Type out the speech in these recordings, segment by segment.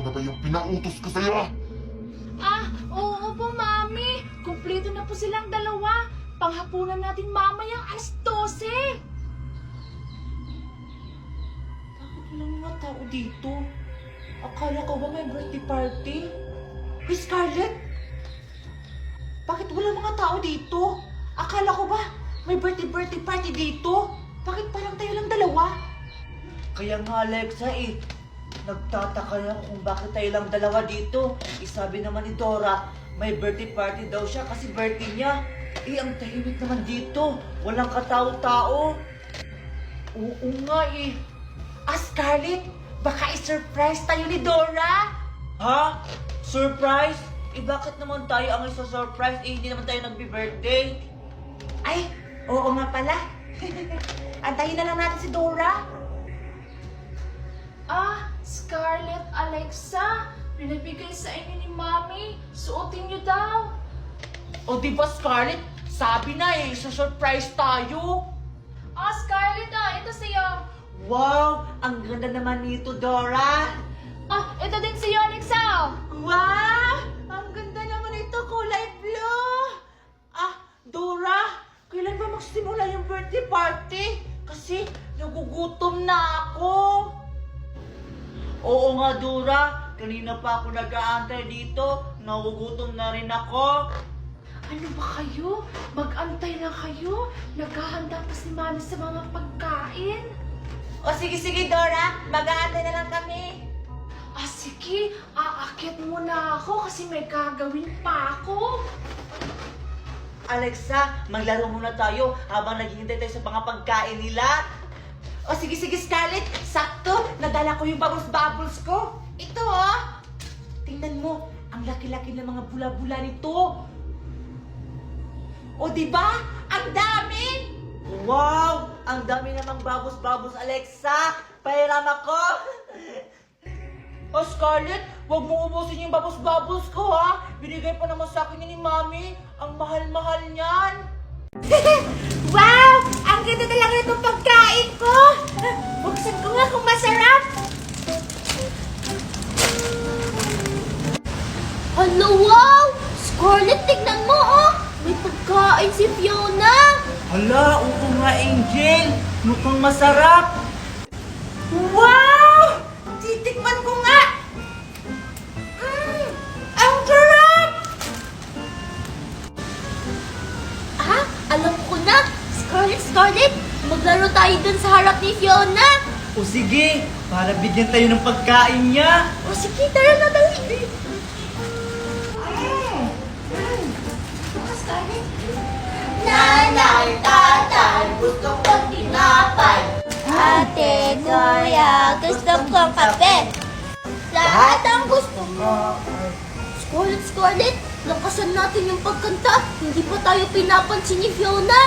na ba yung pinautos ko sa'yo? Oo po, Mami. Kumpleto na po silang dalawa. Panghapunan natin mamayang alas 12. Bakit walang mga tao dito? Akala ko ba may birthday party? Hey, Scarlett! Bakit walang mga tao dito? Akala ko ba may birthday party dito? Bakit parang tayo lang dalawa? Kaya nga, Alexa nagtataka na ako kung bakit tayo lang dalawa dito. Sabi naman ni Dora, may birthday party daw siya kasi birthday niya. Ang tahimik naman dito. Walang katao-tao. Oo nga Scarlett, baka i-surprise tayo ni Dora. Ha? Surprise? Bakit naman tayo ang isa-surprise? Hindi naman tayo nagbi-birthday. Ay, oo nga pala. Antayin na lang natin si Dora. Scarlett, Alexa, pinabigay sa inyo ni Mami. Suotin niyo daw. O diba, Scarlett? Sabi na isa-surprise tayo. Scarlett, ito sa'yo. Wow, ang ganda naman nito, Dora. Ito din sa'yo, Alexa. Wow, ang ganda naman ito, kulay blue. Dora, kailan ba magsimula yung birthday party? Kasi nagugutom na ako. Oo nga, Dora. Kanina pa ako nag-aantay dito. Nagugutom na rin ako. Ano ba kayo? Mag-antay lang kayo. Naghahanda pa si Mami sa mga pagkain. O sige, Dora. Mag-aantay na lang kami. Sige. Aakyat muna ako kasi may gagawin pa ako. Alexa, maglaro muna tayo habang naghihintay tayo sa mga pagkain nila. O sige, Scarlett. Sakto, nadala ko yung bubbles ko. Ito, tingnan mo, ang laki-laki ng mga bula-bula nito. O diba? Ang dami! Wow! Ang dami namang bubbles, Alexa. Pahiram ako. Scarlett, huwag mo ubusin yung bubbles ko, ha? Binigay pa naman sa akin ni Mami. Ang mahal-mahal niyan. Wow! Ang ganda talaga itong pagkain ko! Buksan ko nga kung masarap! Hello, wow! Scarlett, tignan mo, May pagkain si Fiona. Hala, oo nga, Angel. Mukhang masarap. Wow! Titikman ko nga! Ang sarap! Alam ko na. Scarlett, maglaro tayo dun sa harap ni Fiona. O sige, para bigyan tayo ng pagkain niya. Sige, tara na, dali. Nanay, tatay, gusto kong tinapay. Ate, kuya, gusto kong kape. Lahat ang gusto mo. Scarlett, lakasan natin yung pagkanta. Hindi pa tayo pinapansin ni Fiona.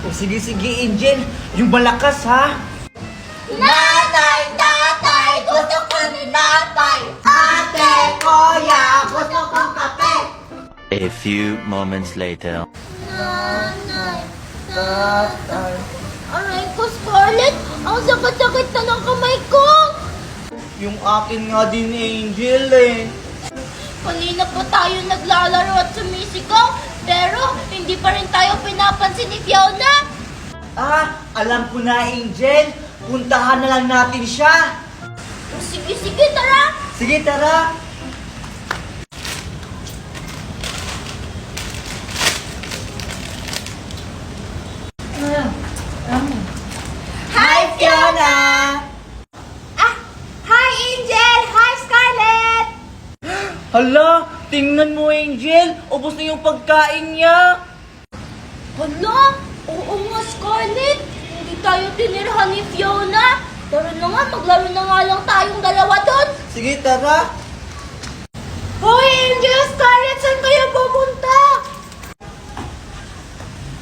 O sige, Angel. Yung malakas, ha? Nanay, tatay, gusto kong tinapay. Ate, kuya, gusto kong kape. A few moments later. Nanay, tatay. Aray ko, Scarlett. Ang sakit-sakit na ng kamay ko. Yung akin nga din, Angel, Kanina pa tayo naglalaro at sumisigaw. Pero hindi pa rin tayo pinapansin ni Fiona. Alam ko na, Angel. Puntahan na lang natin siya. Sige, tara. Sige, tara. Hi, Fiona! Hi, Angel! Hi, Scarlett! Hala, tingnan mo, Angel. Ubos na yung pagkain niya. Hala! Oo nga, Scarlett! Hindi tayo tinirhan ni Fiona! Tara na nga, maglaro na nga lang tayong dalawa doon! Sige, tara. Hoy, Angel! Scarlett, saan kayo pupunta?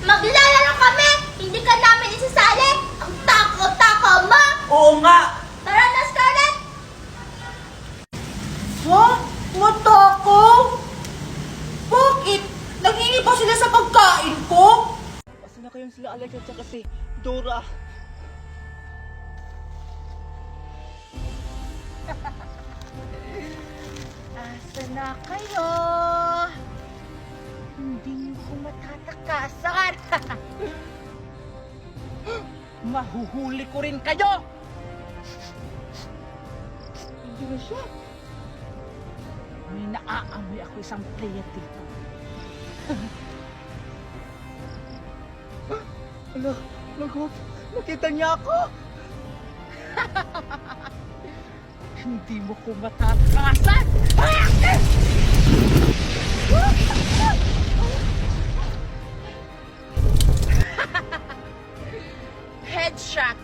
Maglalaro kami! Hindi ka namin isasali! Ang tako-tako mo! Oo nga. Tara na, Scarlett! Ha? Matako? Bakit? Nangingi ba sila sa pagkain ko? Asa na kayong sila Alex at saka si Dora? na kayo. Hindi niyo ko matatakasan. Mahuhuli ko rin kayo. Hindi na siya. May naaamoy ako isang player dito. Ala, lagot. Nakita niya ako. Hindi mo ko matatakasan. Headshot.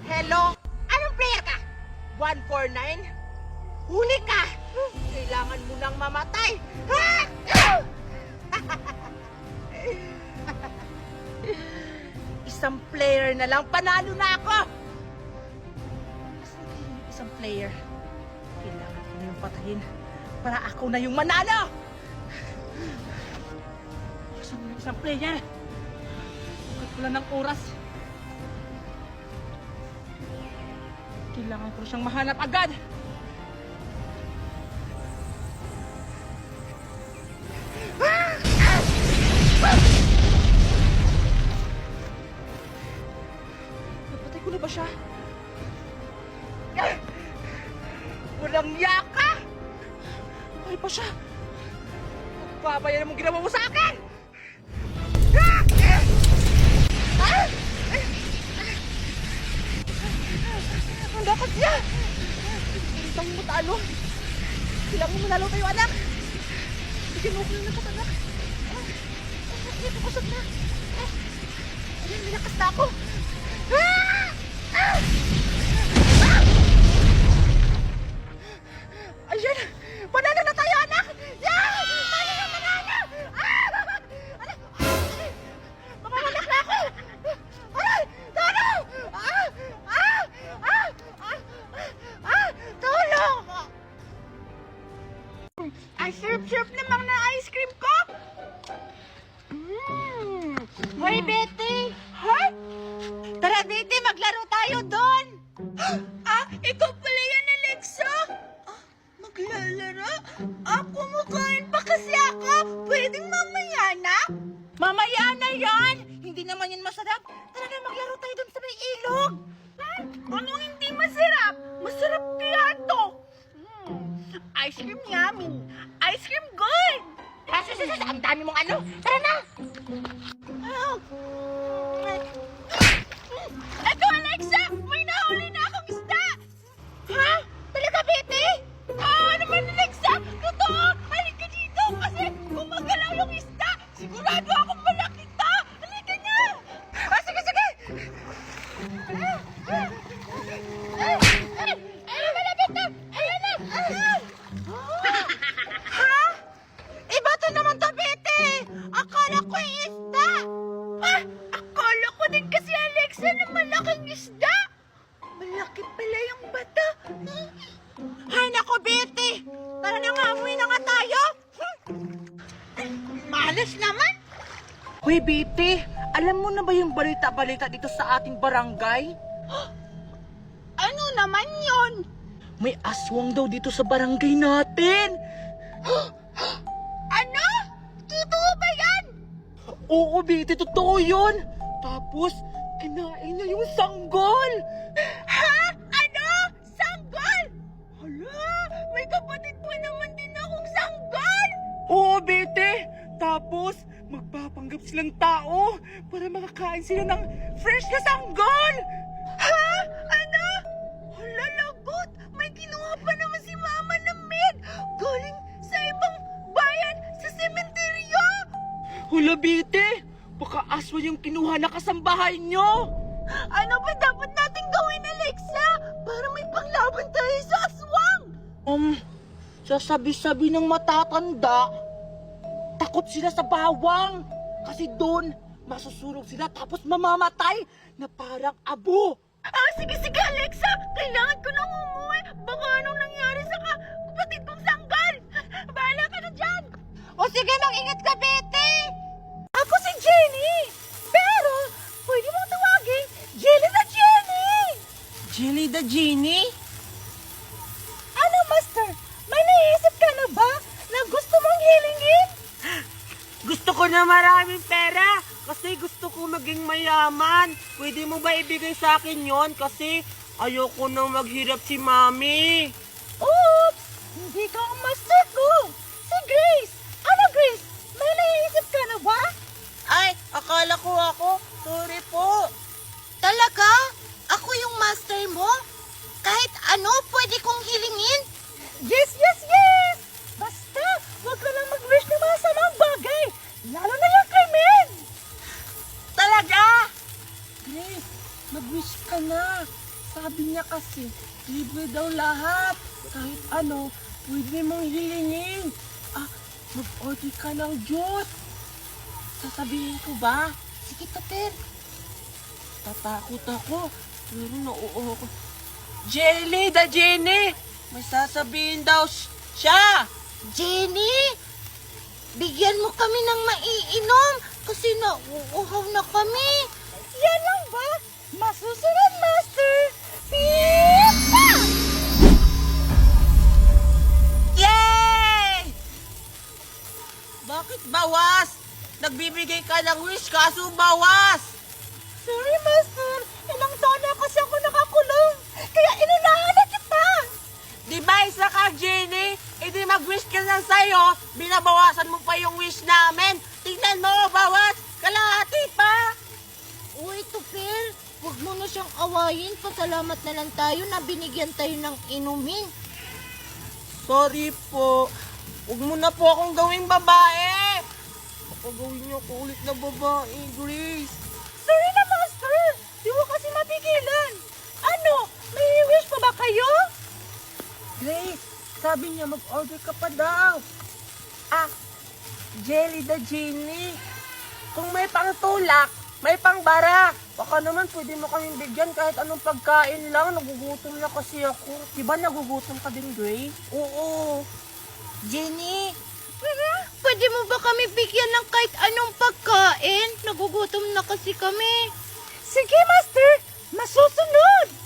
Hello? Anong player ka? 149? Huli ka! Kailangan mo nang mamatay! Isang player na lang, panalo na ako! Isang player. Kailangan ko na yung patayin para ako na yung manalo! Isang player. Bakit wala ng oras? Kailangan ko siyang mahanap agad. Napatay ko na ba siya? Walang yaka! Ay pa siya! Babayaran mong ginawa mo sa akin! Ang dapat niya! Hintayin mo talo! Kailangan mo manalo tayo, anak! Bigyan mo ko ng lakas, anak! Ayan, pukusap na! Ayan, may lakas na ako! Ayan! Panalo na tayo, anak! Yeah! Panalo na, panalo! Anak! Mamamalak na ako! Aray! Tulong! Tulong! Ang sarap-sarap namang na ice cream ko! Hoy, Betty! Ha? Tara, Betty, maglaro tayo doon! Ikaw pala yan, Alexa? Maglalaro? Kumakain pa kasi ako! Pwedeng mamaya na? Mamaya na yan! Hindi naman yan masarap! Tara na, maglaro tayo doon sa may ilog! Anong hindi masarap? Masarap kaya to! Ice cream yummy! Ice cream good! Ang dami mong ano! Tara na! Eto, Alexa! May nahuli na akong isda! Ha? Talaga, Betty? Naman, Alexa! Totoo! Halika dito! Kasi gumagalaw yung isda! Sigurado akong malaki to! Halika na! Sige, sige! Malapit na! Ayan na! Ha? Iba to naman to, Betty! Akala ko yung isda! Akala ko din kasi, Alexa, na malaking isda! Malaki pala yung bata! Hay nako, Betty! Tara na nga, umuwi na nga tayo! Malas naman! Hoy, Betty! Alam mo na ba yung balita-balita dito sa ating barangay? Ano naman yon? May aswang daw dito sa barangay natin! Ano? Totoo ba yan? Oo, Betty, totoo yun! Tapos, kinain niya yung sanggol! Ha? Ano? Sanggol? Hala, may kapatid pa naman din akong sanggol! Oo, Betty! Tapos, magpapanggap silang tao para makakain sila ng fresh na sanggol! Ha? Ano? Hala, lagot! May kinuha pa naman si Mama ng med! Galing sa ibang bayan sa sementeryo! Hala, Betty! Baka aswa yung kinuha na kasambahay nyo! Ano ba dapat natin gawin, Alexa? Para may panglaban tayo sa aswang! Sasabi-sabi ng matatanda, takot sila sa bawang. Kasi doon, masusunog sila tapos mamamatay na parang abo. Sige, Alexa! Kailangan ko nang umuwi. Baka anong nangyari sa kapatid kong sanggol? Bahala ka na dyan! O sige, mag-ingat ka, Betty! Ako si Jenny! Pero, pwede mong tawagin Jelly na Jenny! na maraming pera kasi gusto ko maging mayaman. Pwede mo ba ibigay sa akin yon? Kasi ayoko nang maghirap si Mami. Oops! Hindi ka ang master ko! Si Grace! Ano Grace? May naiisip ka na ba? Ay, akala ko ako. Sorry po. Talaga? Ako yung master mo? Kahit ano pwede kong hilingin? Yes, yes, yes! Basta, wag ka lang mag-wish ng mga samang bagay. Lalo na yung krimen! Talaga? Grace, mag-wish ka na. Sabi niya kasi, libre daw lahat. Kahit ano, pwede mong hilingin. Mag-order ka ng juice. Sasabihin ko ba? Sige, Topper. Tatakot ako. Pero nauuho ko. Jelly, the Jenny. May sasabihin daw siya. Jenny, bigyan mo kami ng maiinom kasi nauuhaw na kami. Yan lang ba? Masusunod, Master! Pipa! Yay! Bakit bawas? Nagbibigay ka ng wish kaso bawas. Sorry, Master. Ilang taon na kasi ako nakakulong. Kaya inunahan na kita. Di ba isa ka, Jenny? E di mag-wish ka na sa'yo, binabawasan mo pa yung wish namin. Tingnan mo, bawas, kalahati pa. Uy, Tupir, huwag mo na siyang awayin. Pasalamat na lang tayo na binigyan tayo ng inumin. Sorry po. Huwag mo na po akong gawing babae. Baka gawin niyo ako ulit na babae, Grace. Sorry na, Master. Di mo kasi mapigilan. Ano? May wish pa ba kayo? Grace, sabi niya mag-order ka pa daw. Jelly the Genie. Kung may pang tulak, may pang bara. Baka naman pwede mo kaming bigyan kahit anong pagkain lang. Nagugutom na kasi ako. Diba nagugutom ka din, Grace? Oo. Jenny, pwede mo ba kami bigyan ng kahit anong pagkain? Nagugutom na kasi kami. Sige, Master. Masusunod.